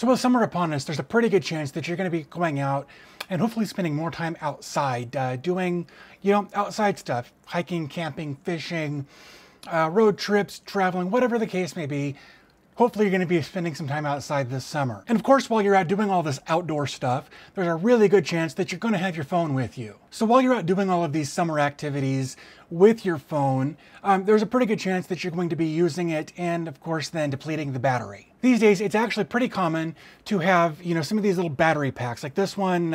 So with summer upon us, there's a pretty good chance that you're going to be going out and hopefully spending more time outside, doing, outside stuff, hiking, camping, fishing, road trips, traveling, whatever the case may be. Hopefully you're going to be spending some time outside this summer. And of course, while you're out doing all this outdoor stuff, there's a really good chance that you're going to have your phone with you. So while you're out doing all of these summer activities with your phone, there's a pretty good chance that you're going to be using it and of course then depleting the battery. These days, it's actually pretty common to have, some of these little battery packs. Like this one,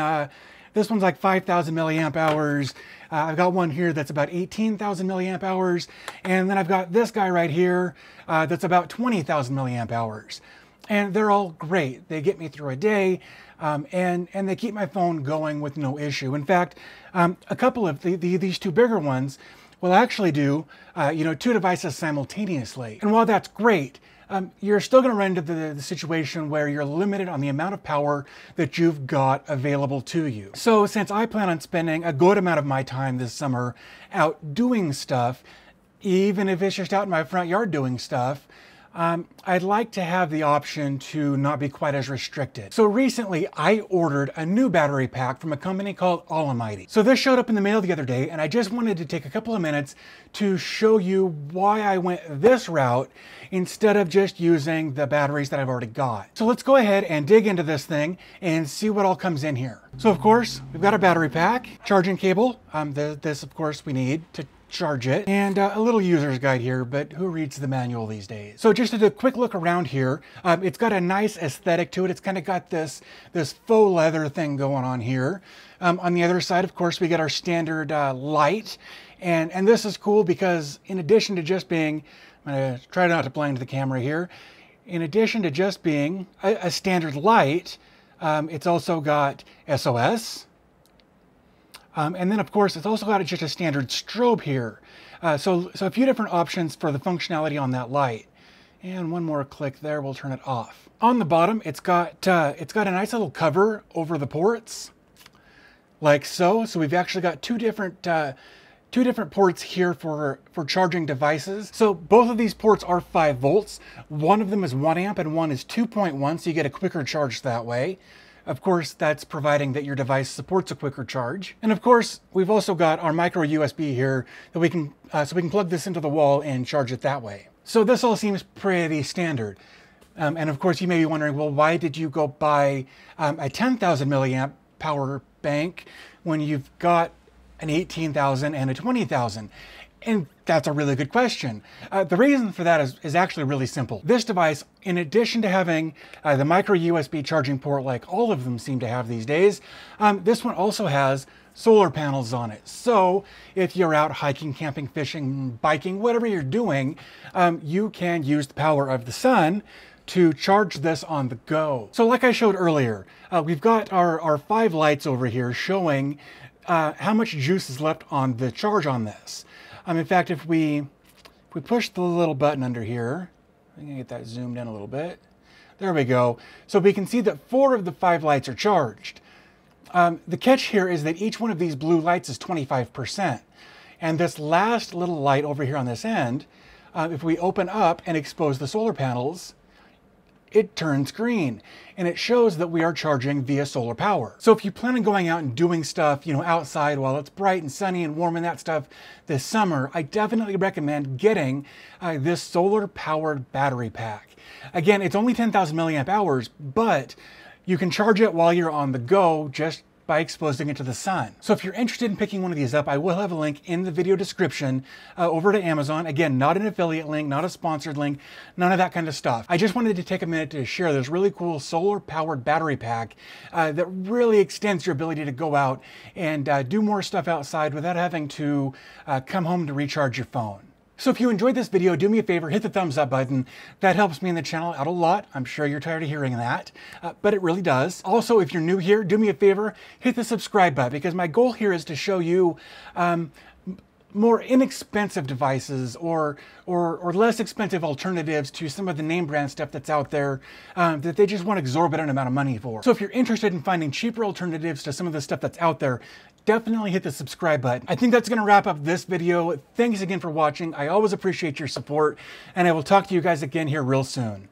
this one's like 5,000 milliamp hours. I've got one here that's about 18,000 milliamp hours. And then I've got this guy right here that's about 20,000 milliamp hours. And they're all great. They get me through a day and they keep my phone going with no issue. In fact, a couple of these two bigger ones will actually do, two devices simultaneously. And while that's great, you're still going to run into the situation where you're limited on the amount of power that you've got available to you. So since I plan on spending a good amount of my time this summer out doing stuff, even if it's just out in my front yard doing stuff, I'd like to have the option to not be quite as restricted. So recently I ordered a new battery pack from a company called Allimity. So this showed up in the mail the other day and I just wanted to take a couple of minutes to show you why I went this route instead of just using the batteries that I've already got. So let's go ahead and dig into this thing and see what all comes in here. So of course, we've got a battery pack, charging cable. This of course we need to charge it, and a little user's guide here, but who reads the manual these days? So just to do a quick look around here, it's got a nice aesthetic to it. It's kind of got this faux leather thing going on here. On the other side, of course, we got our standard light, and this is cool because in addition to just being, I'm gonna try not to blend the camera here, in addition to just being a standard light, it's also got SOS. And then of course, it's also got just a standard strobe here. So a few different options for the functionality on that light. And one more click there, we'll turn it off. On the bottom, it's got a nice little cover over the ports, like so. So we've actually got two different ports here for charging devices. So both of these ports are 5 volts. One of them is 1 amp and one is 2.1, so you get a quicker charge that way. Of course, that's providing that your device supports a quicker charge. And of course, we've also got our micro USB here that we can plug this into the wall and charge it that way. So this all seems pretty standard. And of course, you may be wondering, well, why did you go buy a 10,000 milliamp power bank when you've got an 18,000 and a 20,000? And that's a really good question. The reason for that is actually really simple. This device, in addition to having the micro USB charging port like all of them seem to have these days, this one also has solar panels on it. So if you're out hiking, camping, fishing, biking, whatever you're doing, you can use the power of the sun to charge this on the go. So like I showed earlier, we've got our 5 lights over here showing how much juice is left on the charge on this. In fact, if we push the little button under here, I'm gonna get that zoomed in a little bit. There we go. So we can see that 4 of the 5 lights are charged. The catch here is that each one of these blue lights is 25%. And this last little light over here on this end, if we open up and expose the solar panels, it turns green and it shows that we are charging via solar power. So if you plan on going out and doing stuff, outside while it's bright and sunny and warm and that stuff this summer, I definitely recommend getting this solar powered battery pack. Again, it's only 10,000 milliamp hours, but you can charge it while you're on the go just by exposing it to the sun. So if you're interested in picking one of these up, I will have a link in the video description over to Amazon. Again, not an affiliate link, not a sponsored link, none of that kind of stuff. I just wanted to take a minute to share this really cool solar powered battery pack that really extends your ability to go out and do more stuff outside without having to come home to recharge your phone. So if you enjoyed this video, do me a favor, hit the thumbs up button. That helps me and the channel out a lot. I'm sure you're tired of hearing that, but it really does. Also, if you're new here, do me a favor, hit the subscribe button, because my goal here is to show you more inexpensive devices or less expensive alternatives to some of the name brand stuff that's out there that they just want an exorbitant amount of money for. So if you're interested in finding cheaper alternatives to some of the stuff that's out there, definitely hit the subscribe button. I think that's going to wrap up this video. Thanks again for watching. I always appreciate your support, and I will talk to you guys again here real soon.